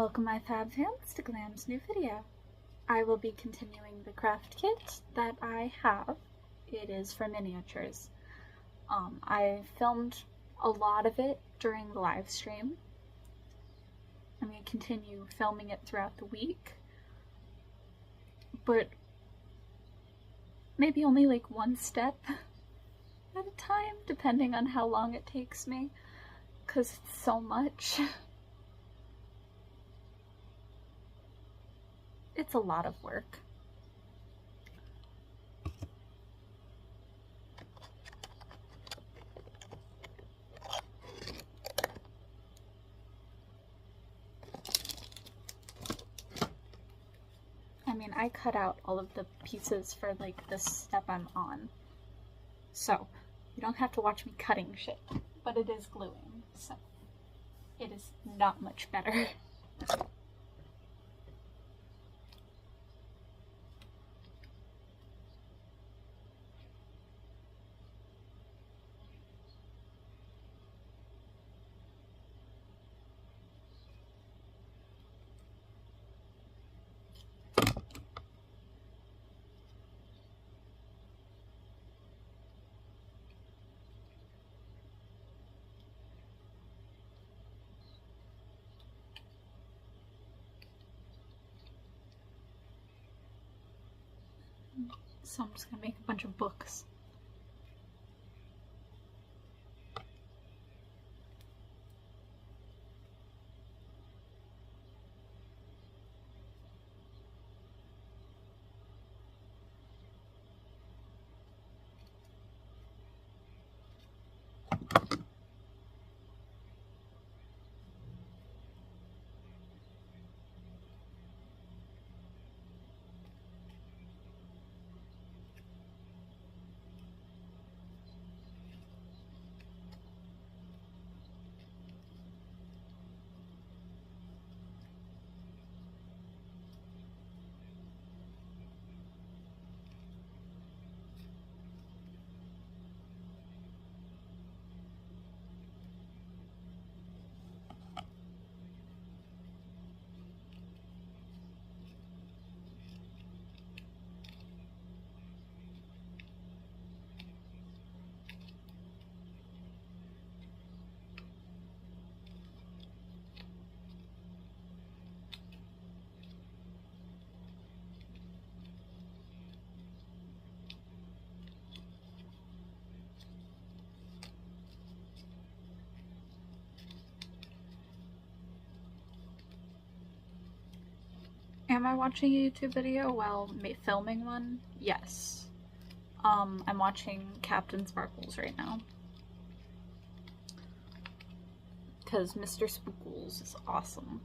Welcome my fab fans to Glam's new video. I will be continuing the craft kit that I have. It is for miniatures. I filmed a lot of it during the live stream. I'm going to continue filming it throughout the week, but maybe only like one step at a time, depending on how long it takes me, because it's so much. It's a lot of work. I mean, I cut out all of the pieces for like this step I'm on, so you don't have to watch me cutting shit, but it is gluing, so it is not much better. So I'm just gonna make a bunch of books. Am I watching a YouTube video while filming one? Yes. I'm watching Captain Sparkles right now, because Mr. Spookles is awesome.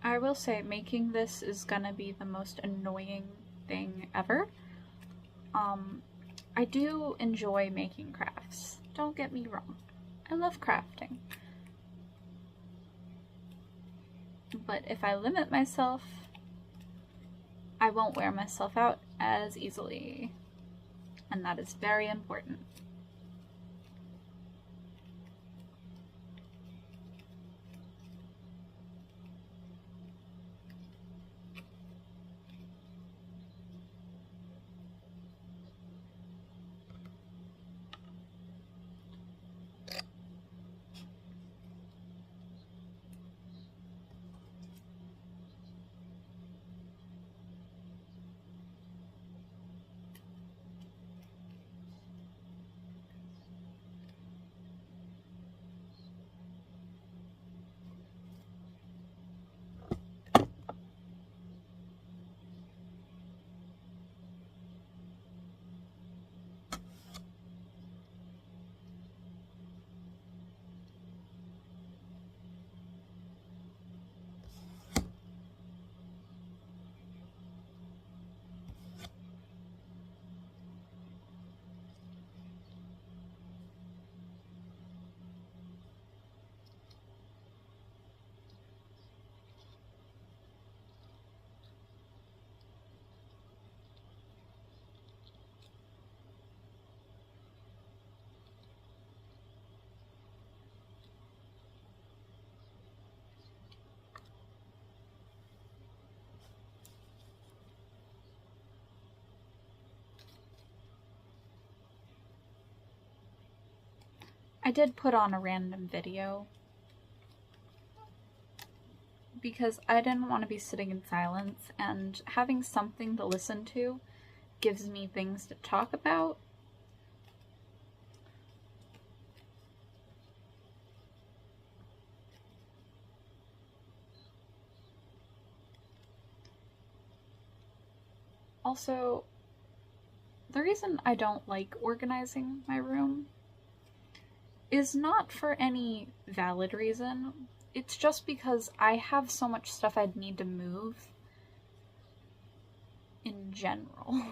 I will say, making this is gonna be the most annoying thing ever. I do enjoy making crafts, don't get me wrong. I love crafting. But if I limit myself, I won't wear myself out as easily. And that is very important. I did put on a random video because I didn't want to be sitting in silence, and having something to listen to gives me things to talk about. Also, the reason I don't like organizing my room is not for any valid reason. It's just because I have so much stuff I'd need to move in general.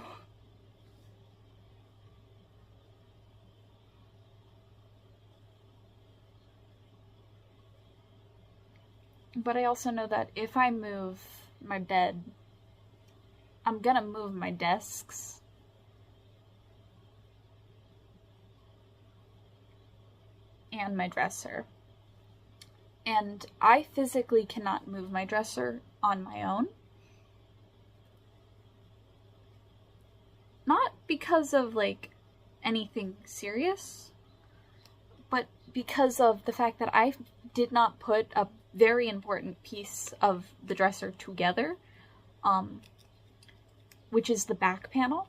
But I also know that if I move my bed, I'm gonna move my desks. And my dresser. And I physically cannot move my dresser on my own. Not because of, like, anything serious, but because of the fact that I did not put a very important piece of the dresser together, which is the back panel,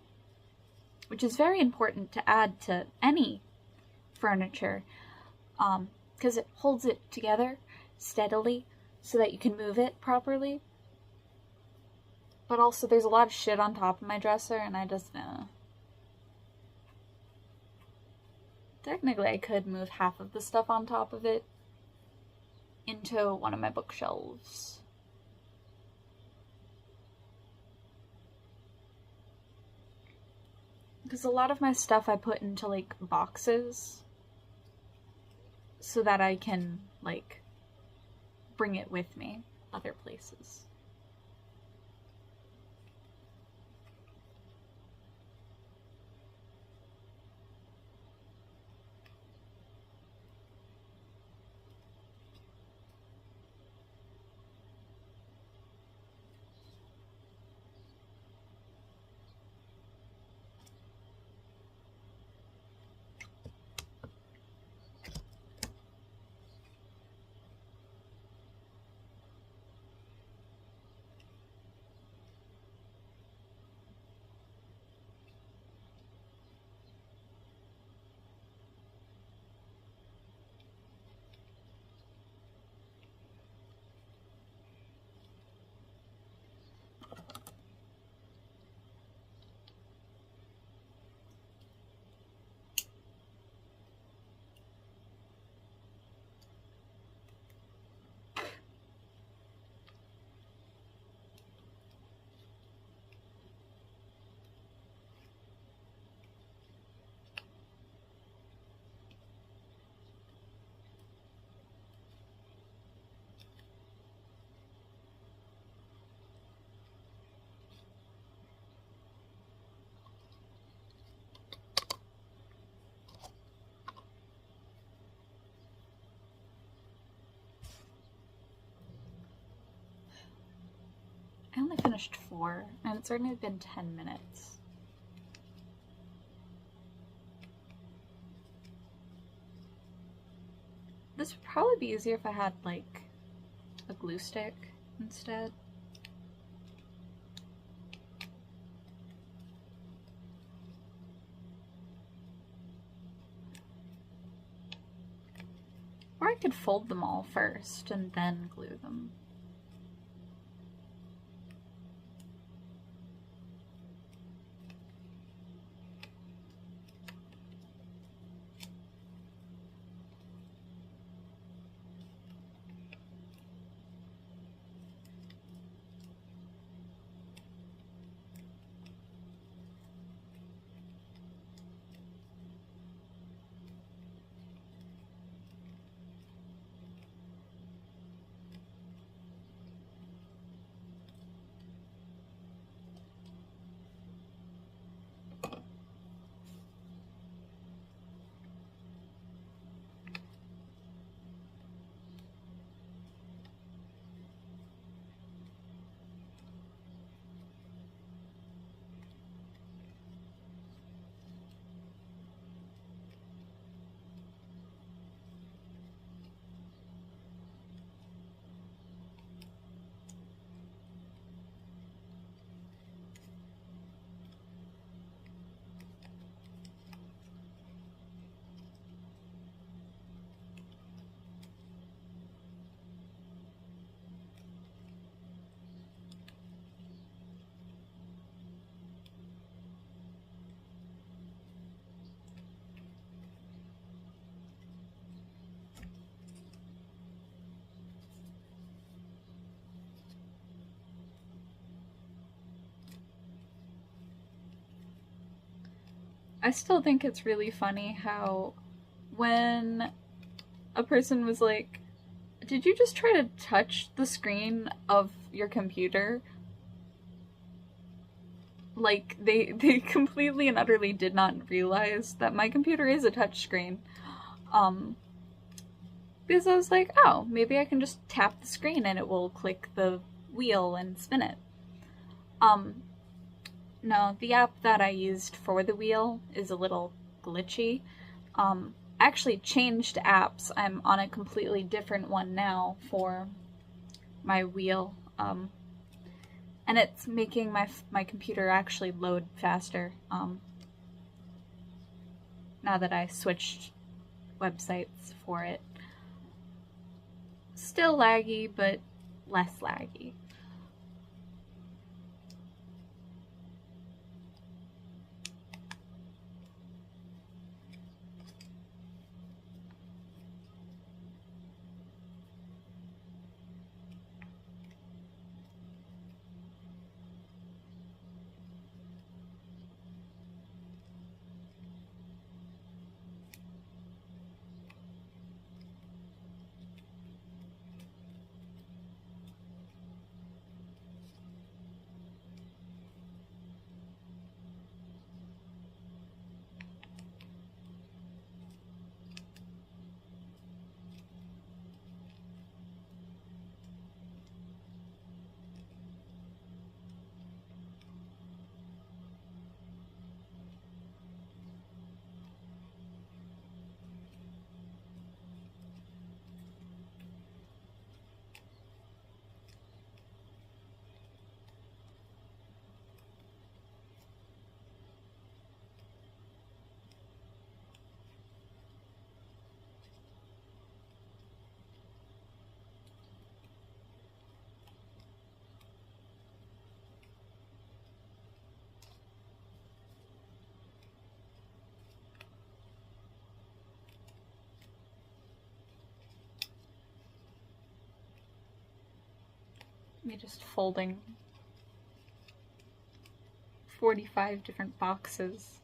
which is very important to add to any furniture, because it holds it together steadily so that you can move it properly. But also there's a lot of shit on top of my dresser, and I just, technically I could move half of the stuff on top of it into one of my bookshelves. Because a lot of my stuff I put into, like, boxes so that I can, like, bring it with me other places. I only finished 4, and it's already been 10 minutes. This would probably be easier if I had, like, a glue stick instead. Or I could fold them all first and then glue them. I still think it's really funny how when a person was like, did you just try to touch the screen of your computer? Like, they completely and utterly did not realize that my computer is a touchscreen. Because I was like, oh, maybe I can just tap the screen and it will click the wheel and spin it. No, the app that I used for the wheel is a little glitchy. I actually changed apps. I'm on a completely different one now for my wheel. And it's making my computer actually load faster. Now that I switched websites for it. Still laggy, but less laggy. Me just folding 45 different boxes.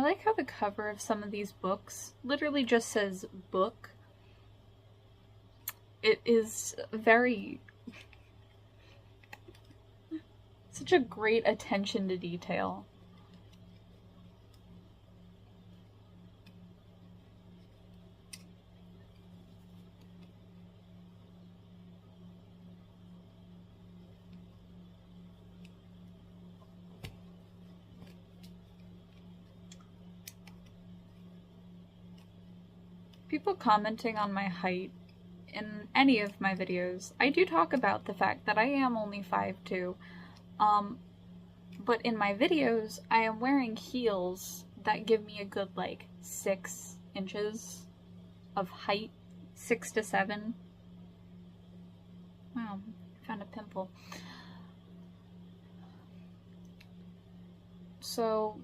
like how the cover of some of these books literally just says book. It is very... such a great attention to detail. People commenting on my height in any of my videos, I do talk about the fact that I am only 5'2", but in my videos, I am wearing heels that give me a good, like, 6 inches of height, 6 to 7. Wow, I found a pimple. So,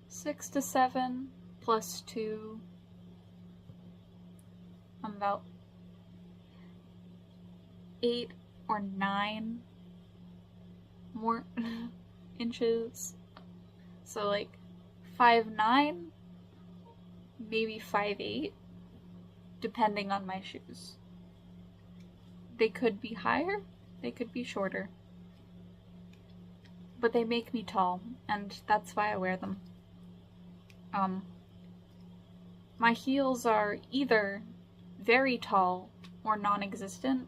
6 to 7 plus 2, I'm about 8 or 9 more inches. So like 5'9", maybe 5'8", depending on my shoes. They could be higher, they could be shorter. But they make me tall, and that's why I wear them. My heels are either very tall or non-existent.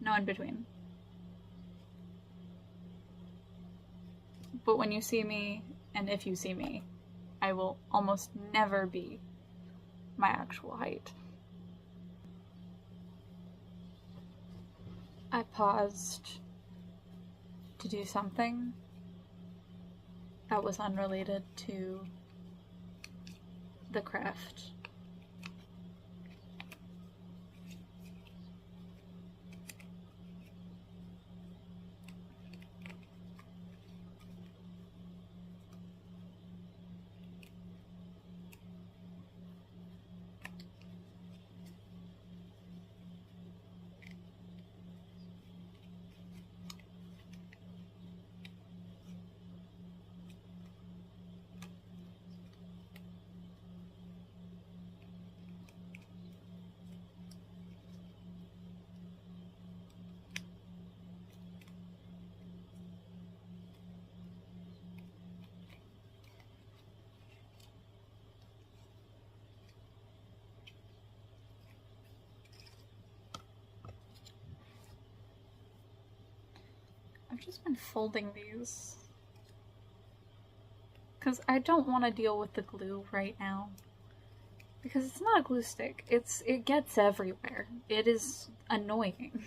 No in between. But when you see me, and if you see me, I will almost never be my actual height. I paused to do something that was unrelated to the craft. I've just been folding these because I don't want to deal with the glue right now, because it's not a glue stick. It gets everywhere. It is annoying.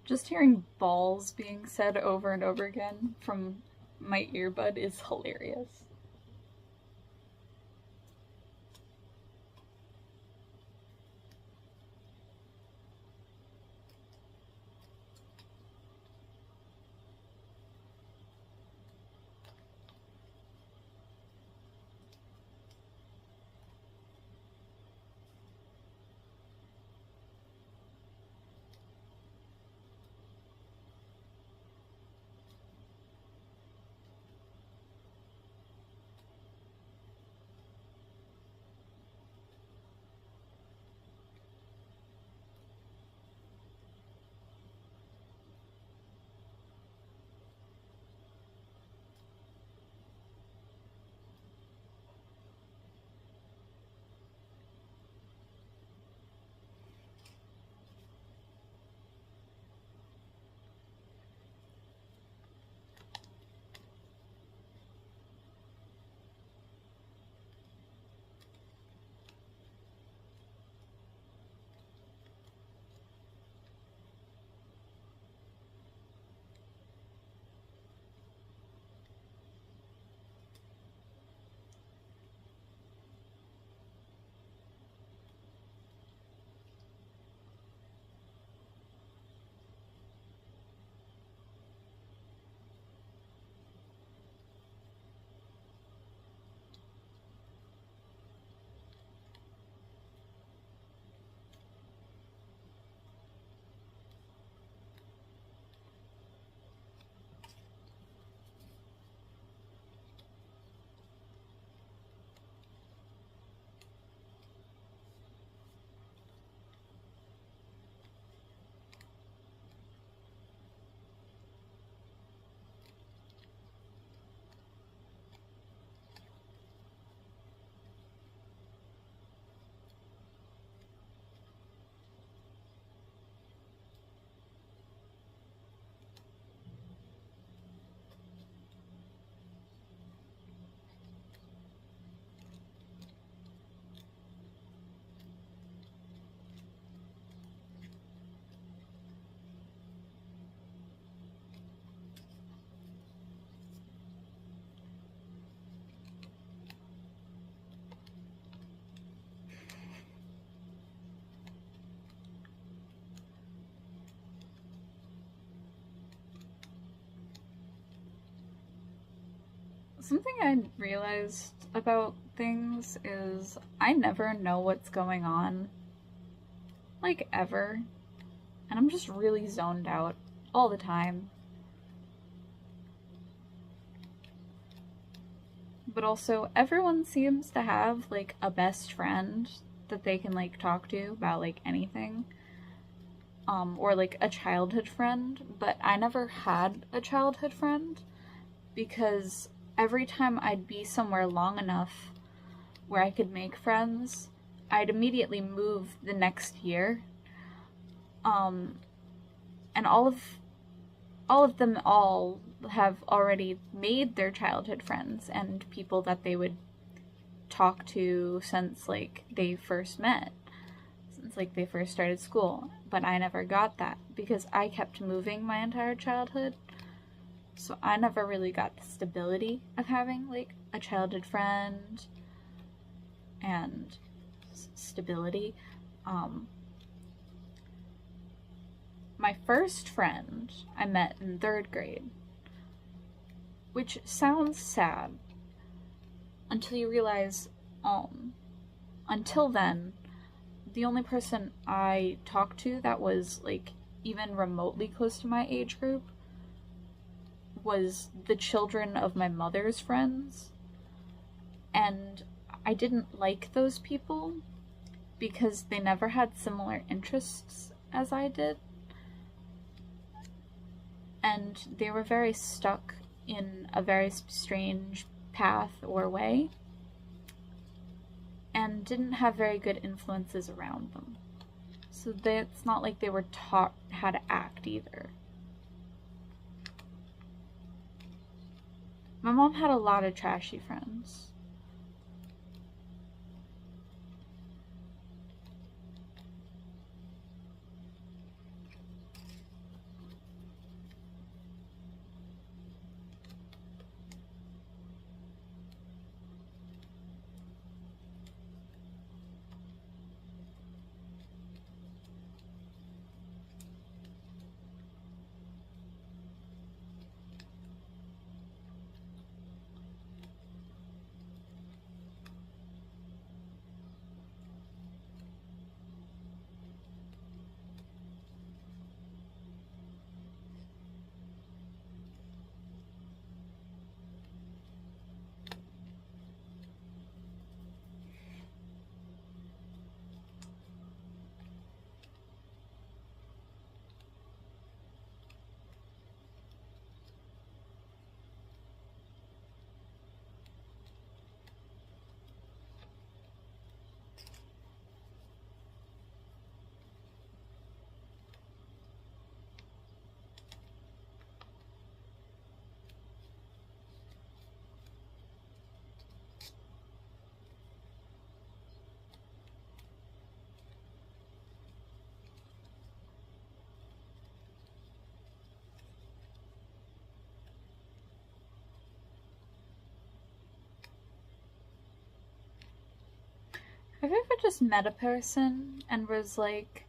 Just hearing balls being said over and over again from my earbud is hilarious. Something I realized about things is I never know what's going on, like ever, and I'm just really zoned out all the time. But also, everyone seems to have like a best friend that they can like talk to about like anything. Or like a childhood friend, but I never had a childhood friend because every time I'd be somewhere long enough where I could make friends, I'd immediately move the next year. And all of them all have already made their childhood friends and people that they would talk to since like they first met, since like they first started school. But I never got that because I kept moving my entire childhood. So I never really got the stability of having like a childhood friend and stability. My first friend I met in 3rd grade, which sounds sad until you realize, until then, the only person I talked to that was like even remotely close to my age group was the children of my mother's friends. And I didn't like those people because they never had similar interests as I did. And they were very stuck in a very strange path or way and didn't have very good influences around them. So it's not like they were taught how to act either. My mom had a lot of trashy friends. Have you ever just met a person and was like,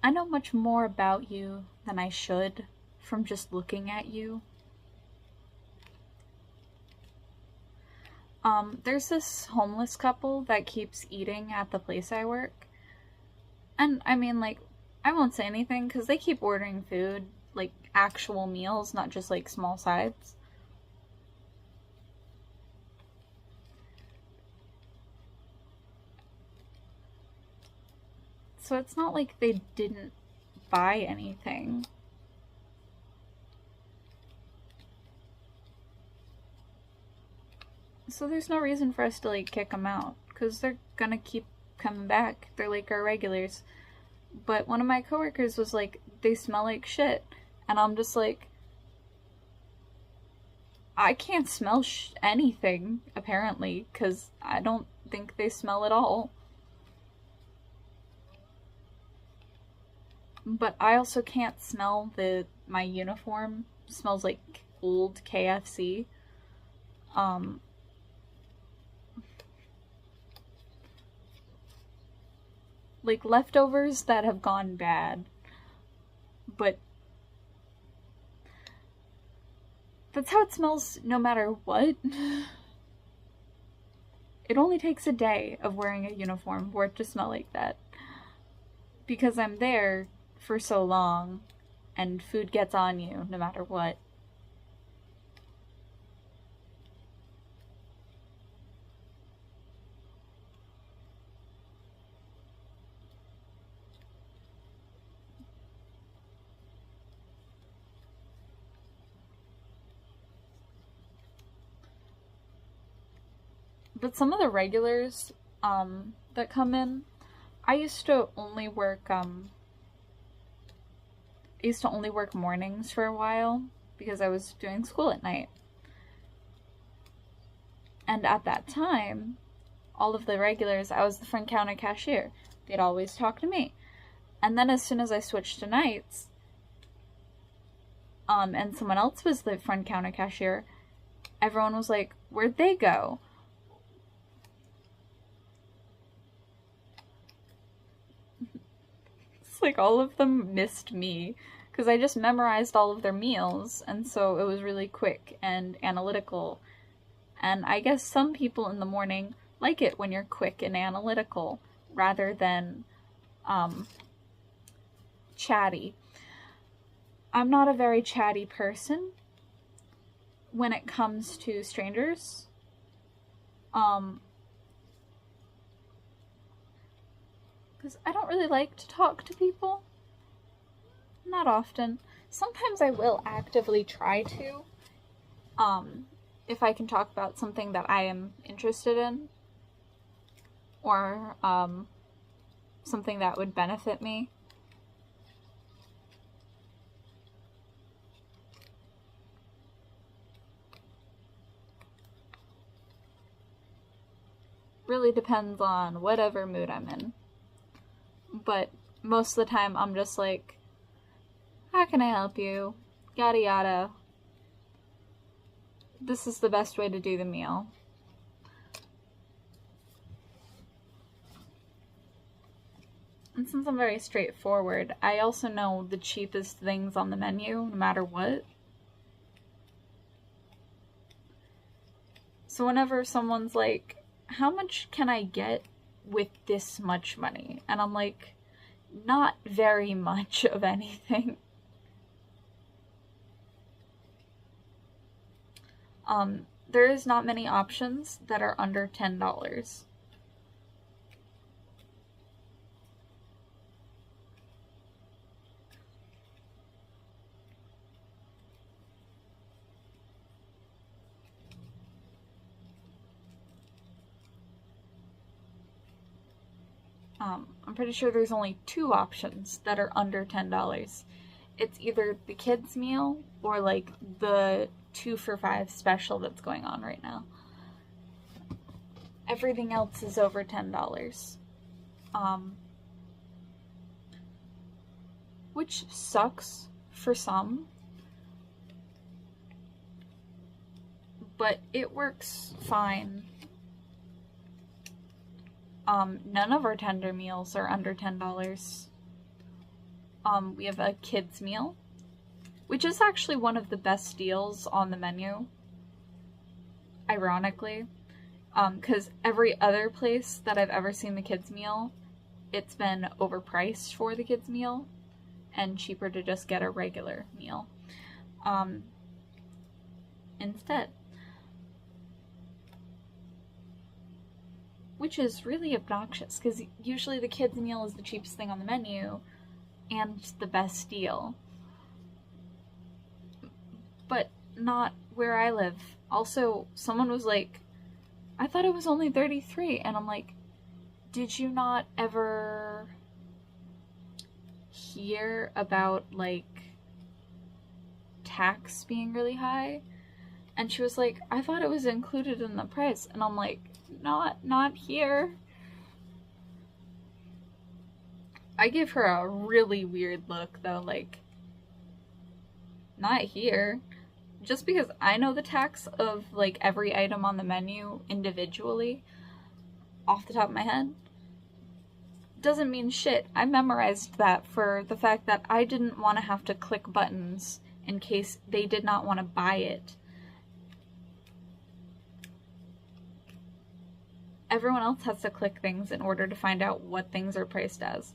I know much more about you than I should from just looking at you? There's this homeless couple that keeps eating at the place I work. And I mean, like, I won't say anything because they keep ordering food, like actual meals, not just like small sides. So it's not like they didn't buy anything. So there's no reason for us to like kick them out because they're gonna keep coming back. They're like our regulars. But one of my coworkers was like, they smell like shit. And I'm just like, I can't smell anything, apparently, because I don't think they smell at all. But I also can't smell my uniform smells like old KFC. Like leftovers that have gone bad. But that's how it smells no matter what. It only takes a day of wearing a uniform for it to smell like that. Because I'm there for so long, and food gets on you no matter what. But some of the regulars that come in, I used to only work mornings for a while because I was doing school at night. And at that time, all of the regulars, I was the front counter cashier. They'd always talk to me. And then as soon as I switched to nights, and someone else was the front counter cashier, everyone was like, where'd they go? It's like all of them missed me because I just memorized all of their meals, and so it was really quick and analytical. And I guess some people in the morning like it when you're quick and analytical rather than chatty. I'm not a very chatty person when it comes to strangers. Because I don't really like to talk to people. Not often. Sometimes I will actively try to, if I can talk about something that I am interested in, or something that would benefit me. Really depends on whatever mood I'm in. But most of the time I'm just like, how can I help you? Yada yada. This is the best way to do the meal. And since I'm very straightforward, I also know the cheapest things on the menu, no matter what. So whenever someone's like, how much can I get with this much money? And I'm like, not very much of anything. There is not many options that are under $10. I'm pretty sure there's only 2 options that are under $10. It's either the kids' meal or like the 2 for $5 special that's going on right now. Everything else is over $10. Which sucks for some. but it works fine. None of our tender meals are under $10. We have a kids meal, which is actually one of the best deals on the menu, ironically, because every other place that I've ever seen the kids meal, it's been overpriced for the kids meal and cheaper to just get a regular meal instead. Which is really obnoxious, because usually the kids meal is the cheapest thing on the menu and the best deal. But not where I live. Also, someone was like, I thought it was only $33, and I'm like, did you not ever hear about, like, tax being really high? And she was like, I thought it was included in the price, and I'm like, not here. I give her a really weird look, though, like, not here. Just because I know the tax of, like, every item on the menu individually, off the top of my head, doesn't mean shit. I memorized that for the fact that I didn't want to have to click buttons in case they did not want to buy it. Everyone else has to click things in order to find out what things are priced as.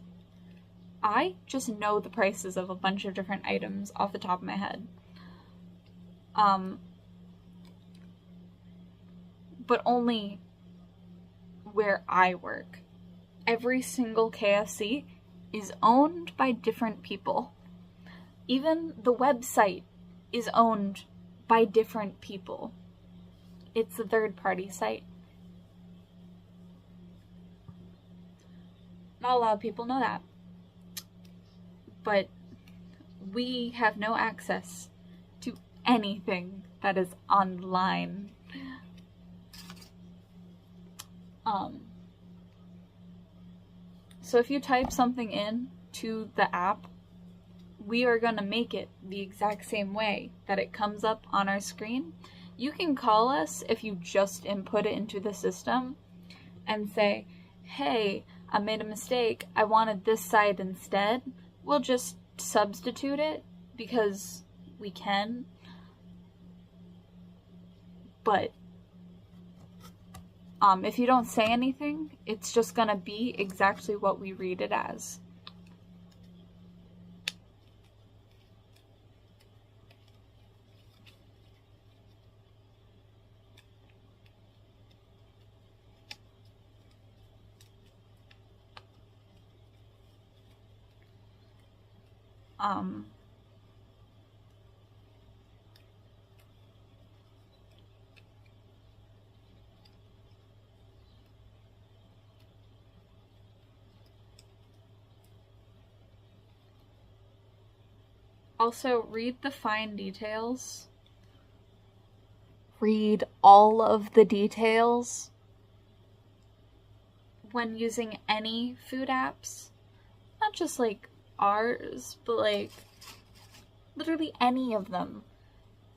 I just know the prices of a bunch of different items off the top of my head. But only where I work. Every single KFC is owned by different people. Even the website is owned by different people. It's a third-party site. Not a lot of people know that. But we have no access to anything that is online. So if you type something in to the app, we are going to make it the exact same way that it comes up on our screen. You can call us if you just input it into the system and say, hey, I made a mistake, I wanted this side instead. We'll just substitute it because we can. But if you don't say anything, it's just gonna be exactly what we read it as. Also, read the fine details. Read all of the details when using any food apps. Not just like ours, but like literally any of them.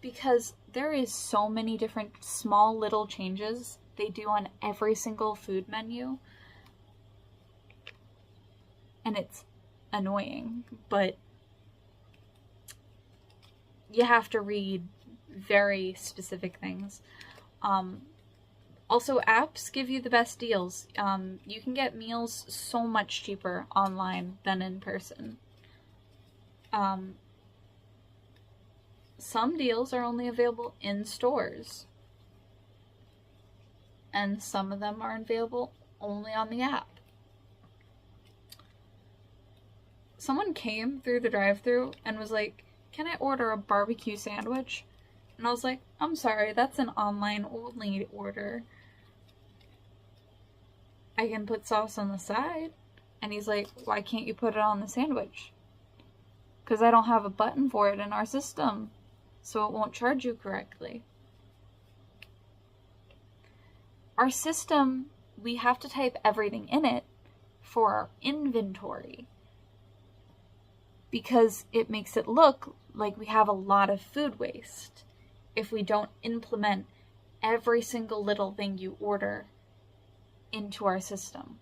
Because there is so many different small little changes they do on every single food menu. And it's annoying, but you have to read very specific things. Also, apps give you the best deals. You can get meals so much cheaper online than in person. Some deals are only available in stores. And some of them are available only on the app. Someone came through the drive-thru and was like, can I order a barbecue sandwich? And I was like, I'm sorry, that's an online-only order. I can put sauce on the side. And he's like, why can't you put it on the sandwich? Because I don't have a button for it in our system, so it won't charge you correctly. Our system, we have to type everything in it for our inventory, because it makes it look like we have a lot of food waste if we don't implement every single little thing you order into our system.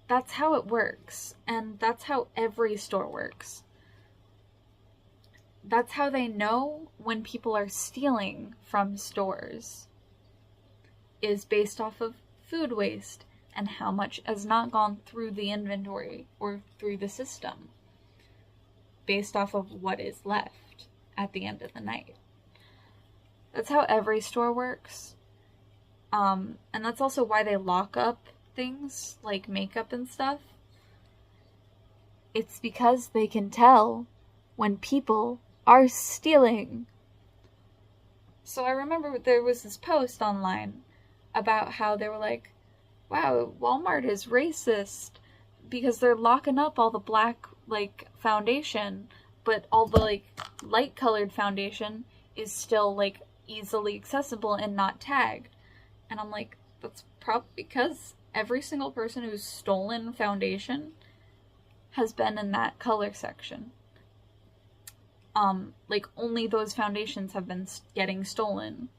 That's how it works, and that's how every store works. That's how they know when people are stealing from stores, is based off of food waste and how much has not gone through the inventory or through the system, based off of what is left at the end of the night. That's how every store works. And that's also why they lock up things like makeup and stuff. It's because they can tell when people are stealing. So I remember there was this post online about how they were like, wow, Walmart is racist because they're locking up all the black like foundation, but all the like light colored foundation is still like easily accessible and not tagged. And I'm like, that's probably because every single person who's stolen foundation has been in that color section. Like only those foundations have been getting stolen.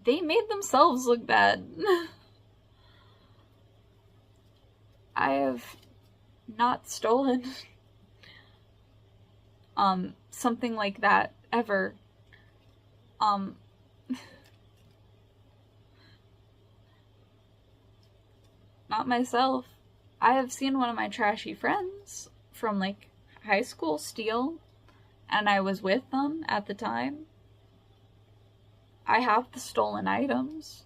They made themselves look bad. I have not stolen something like that ever. Not myself. I have seen one of my trashy friends from like high school steal, and I was with them at the time. I have the stolen items,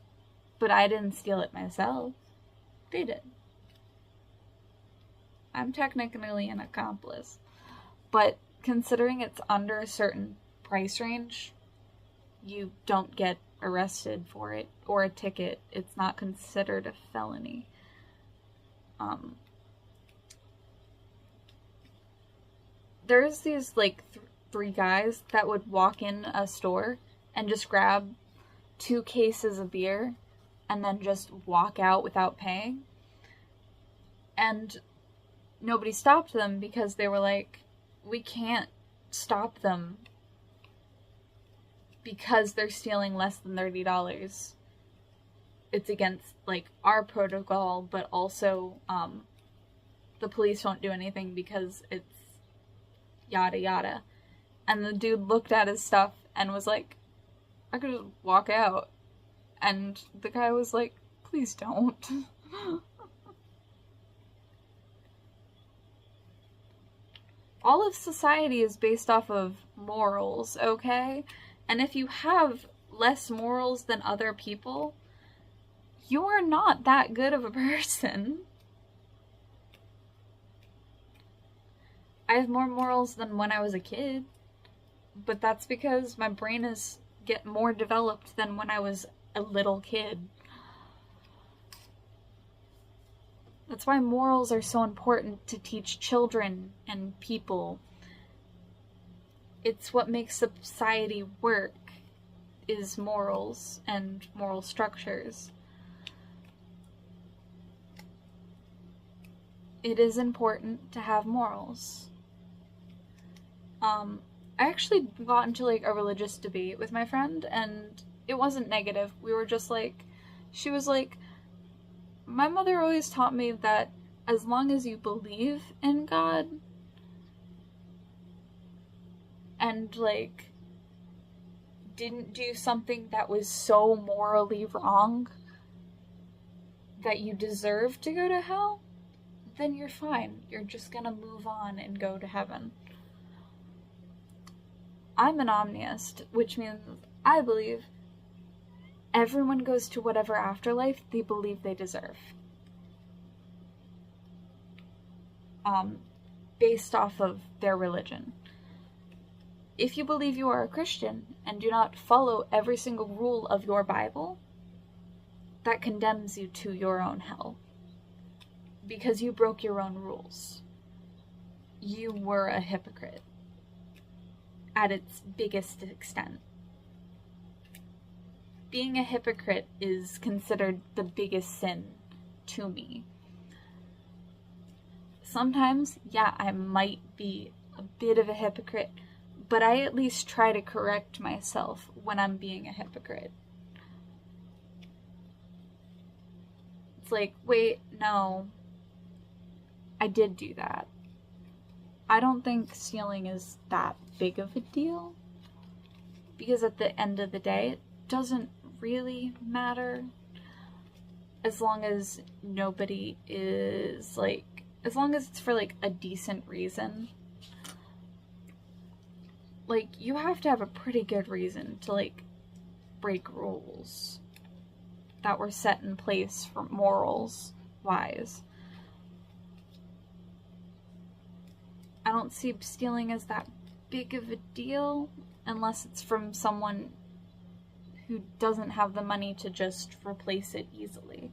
but I didn't steal it myself. They did. I'm technically an accomplice, but considering it's under a certain price range, you don't get arrested for it or a ticket. It's not considered a felony. There's these like three guys that would walk in a store and just grab 2 cases of beer and then just walk out without paying. And nobody stopped them because they were like, we can't stop them because they're stealing less than $30. It's against like our protocol, but also the police won't do anything because it's yada yada. And the dude looked at his stuff and was like, I could just walk out. And the guy was like, please don't. All of society is based off of morals, okay? And if you have less morals than other people, you are not that good of a person. I have more morals than when I was a kid, but that's because my brain is more developed than when I was a little kid. That's why morals are so important to teach children and people. It's what makes society work, is morals and moral structures. It is important to have morals. I actually got into like a religious debate with my friend, and it wasn't negative. We were just like, she was like, my mother always taught me that as long as you believe in God and like didn't do something that was so morally wrong that you deserve to go to hell, then you're fine. You're just gonna move on and go to heaven. I'm an omnist, which means I believe everyone goes to whatever afterlife they believe they deserve. Based off of their religion. If you believe you are a Christian and do not follow every single rule of your Bible, that condemns you to your own hell. Because you broke your own rules. You were a hypocrite. At its biggest extent. Being a hypocrite is considered the biggest sin to me. sometimes, yeah, I might be a bit of a hypocrite, but I at least try to correct myself when I'm being a hypocrite. It's like, wait, no, I did do that. I don't think stealing is that big of a deal, because at the end of the day, it doesn't really matter as long as nobody is like, as long as it's for like a decent reason. Like, you have to have a pretty good reason to like break rules that were set in place for morals wise. I don't see stealing as that big of a deal unless it's from someone who doesn't have the money to just replace it easily.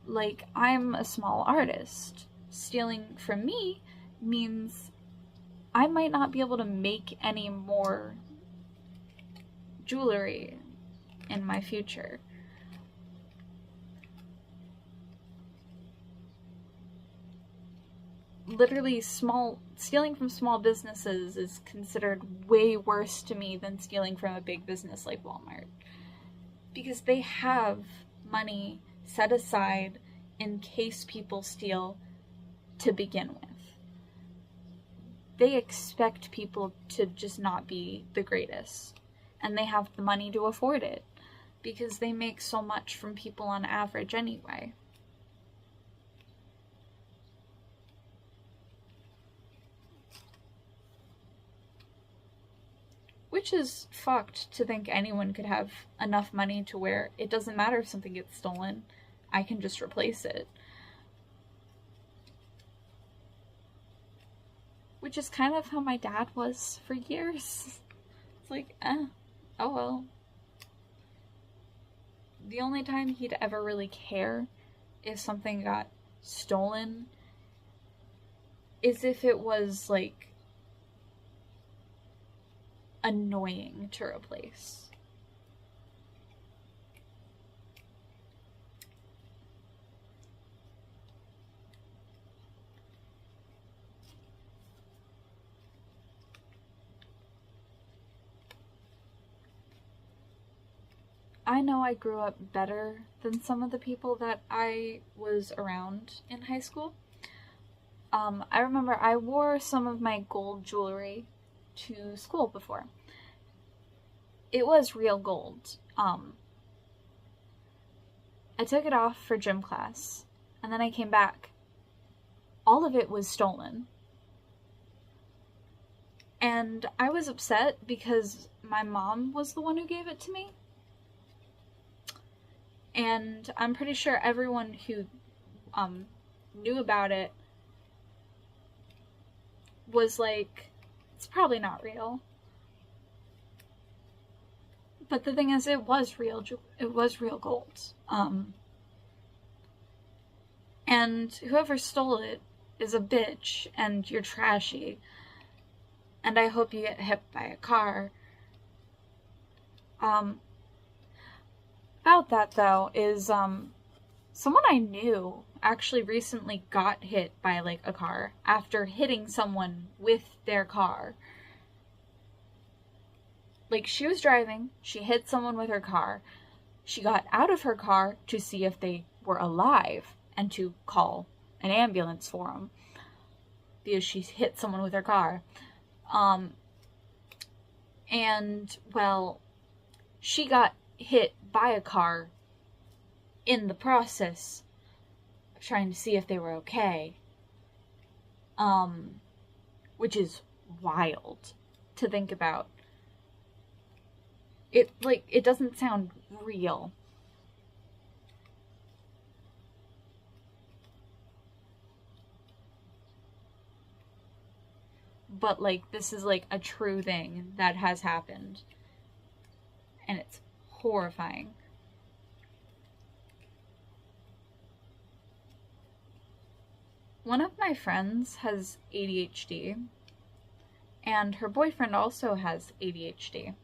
Like, I'm a small artist. Stealing from me means I might not be able to make any more jewelry in my future. Literally, stealing from small businesses is considered way worse to me than stealing from a big business like Walmart, because they have money set aside in case people steal to begin with. They expect people to just not be the greatest, and they have the money to afford it because they make so much from people on average anyway. Which is fucked to think anyone could have enough money to where it doesn't matter if something gets stolen, I can just replace it. Which is kind of how my dad was for years. It's like, oh well. The only time he'd ever really care if something got stolen is if it was like annoying to replace. I know I grew up better than some of the people that I was around in high school. I remember I wore some of my gold jewelry to school before. It was real gold. I took it off for gym class, and then I came back. All of it was stolen. And I was upset because my mom was the one who gave it to me. And I'm pretty sure everyone who knew about it was like, it's probably not real. But the thing is, it was real gold. And whoever stole it is a bitch, and you're trashy. And I hope you get hit by a car. About that, though, is someone I knew actually recently got hit by like a car after hitting someone with their car. Like, she was driving, she hit someone with her car, she got out of her car to see if they were alive and to call an ambulance for them because she hit someone with her car. And, well, she got hit by a car in the process of trying to see if they were okay. Which is wild to think about. It doesn't sound real. But, like, this is, like, a true thing that has happened. And it's horrifying. One of my friends has ADHD, and her boyfriend also has ADHD.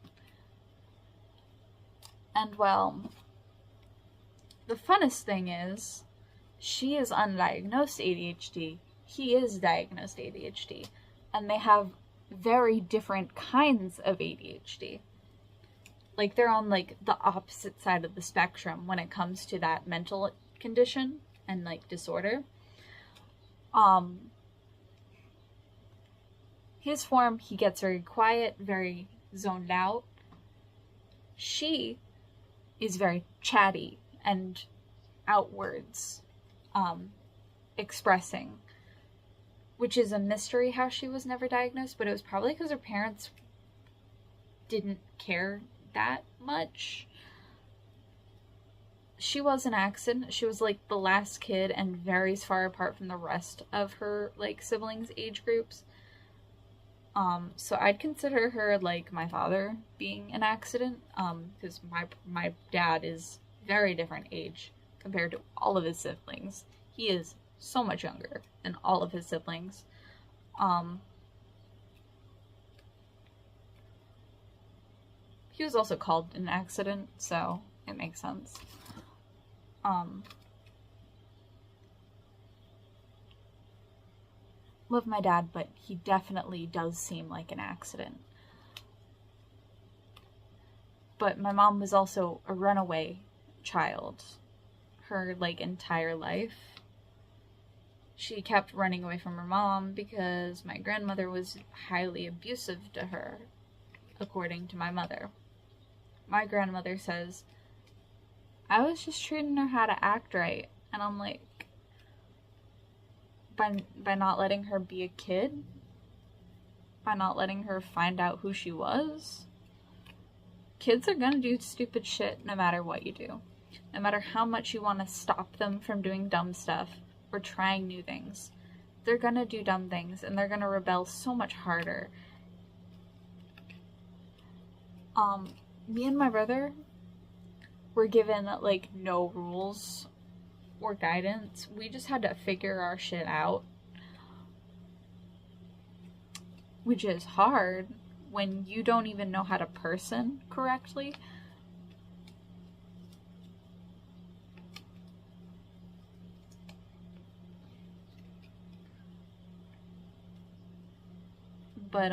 And, well, the funnest thing is She is undiagnosed ADHD. He is diagnosed ADHD. And they have very different kinds of ADHD. Like, they're on, like, the opposite side of the spectrum when it comes to that mental condition and, like, disorder. His form, he gets very quiet, very zoned out. She is very chatty and outwards, expressing, which is a mystery how she was never diagnosed, but it was probably because her parents didn't care that much. She was an accident. She was like the last kid and very far apart from the rest of her like siblings' age groups. So I'd consider her like my father being an accident, because my dad is very different age compared to all of his siblings. He is so much younger than all of his siblings. He was also called an accident, so it makes sense. Love my dad, but he definitely does seem like an accident. But my mom was also a runaway child her like entire life. She kept running away from her mom because my grandmother was highly abusive to her, according to my mother. My grandmother says, I was just treating her how to act right. And I'm like, by not letting her be a kid? By not letting her find out who she was? Kids are gonna do stupid shit no matter what you do. No matter how much you want to stop them from doing dumb stuff or trying new things. They're gonna do dumb things and they're gonna rebel so much harder. Me and my brother were given like no rules or guidance. We just had to figure our shit out, which is hard when you don't even know how to person correctly. But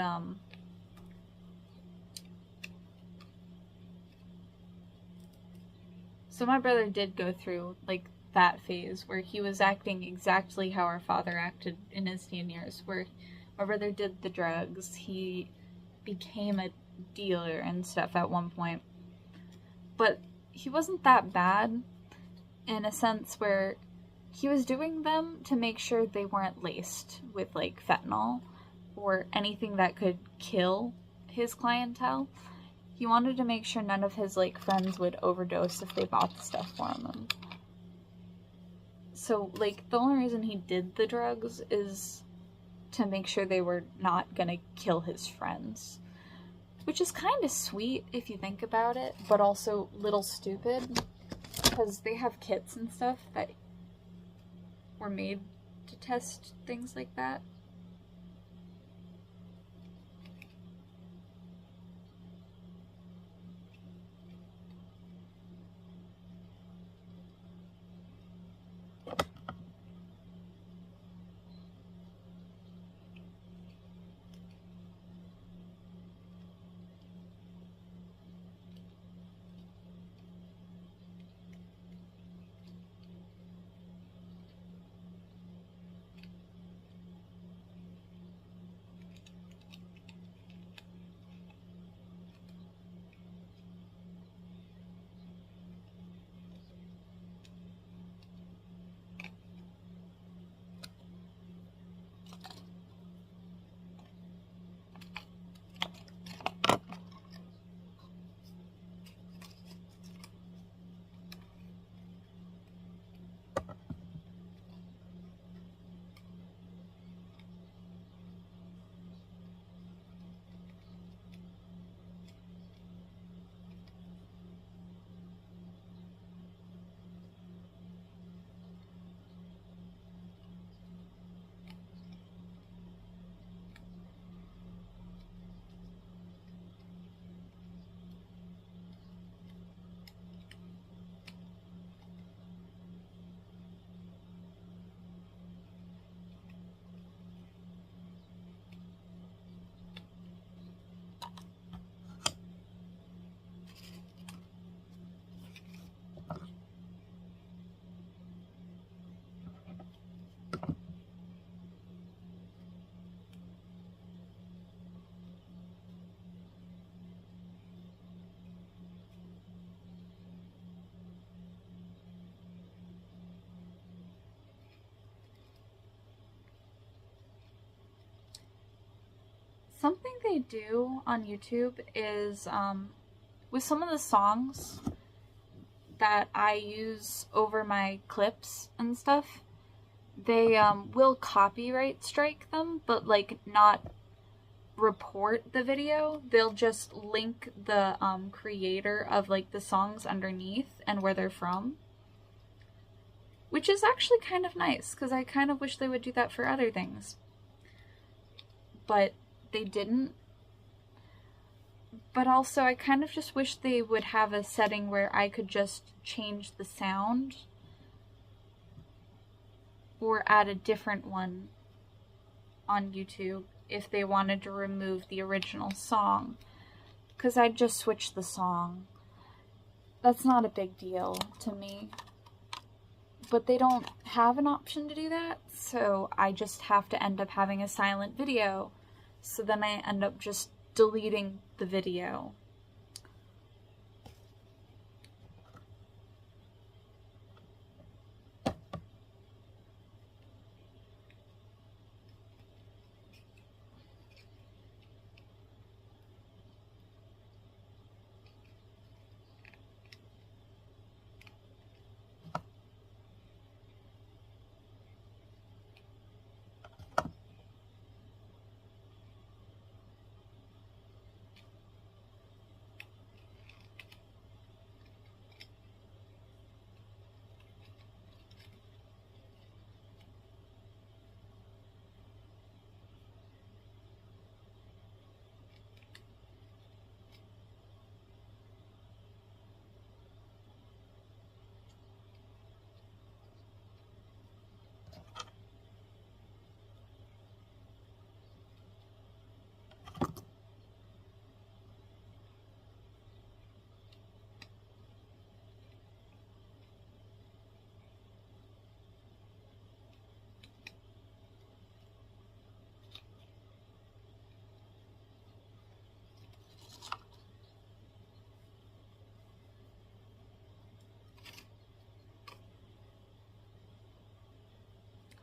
so my brother did go through like that phase where he was acting exactly how our father acted in his teen years, where my brother did the drugs, he became a dealer and stuff at one point. But he wasn't that bad in a sense where he was doing them to make sure they weren't laced with like fentanyl or anything that could kill his clientele. He wanted to make sure none of his like friends would overdose if they bought the stuff for him. So like the only reason he did the drugs is to make sure they were not gonna kill his friends. Which is kind of sweet if you think about it, but also a little stupid because they have kits and stuff that were made to test things like that. something they do on YouTube is with some of the songs that I use over my clips and stuff, they will copyright strike them, but like not report the video. They'll just link the creator of like the songs underneath and where they're from, which is actually kind of nice because I kind of wish they would do that for other things, but they didn't. But also I kind of just wish they would have a setting where I could just change the sound or add a different one on YouTube if they wanted to remove the original song, because I'd just switch the song. That's not a big deal to me. But they don't have an option to do that, so I just have to end up having a silent video. So then I end up just deleting the video.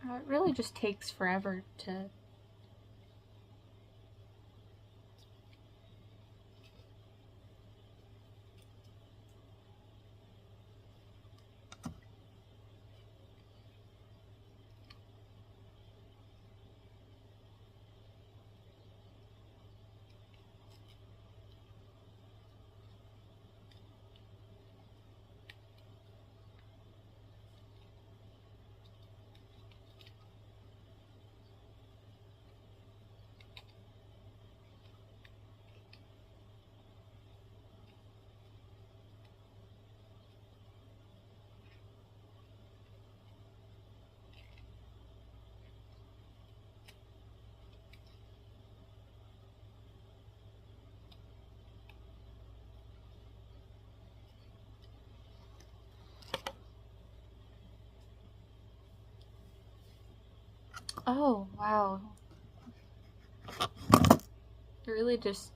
It really just takes forever to... Oh, wow. It really just...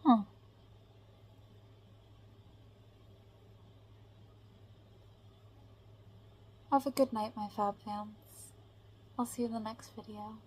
Huh. Have a good night, my fab fans. I'll see you in the next video.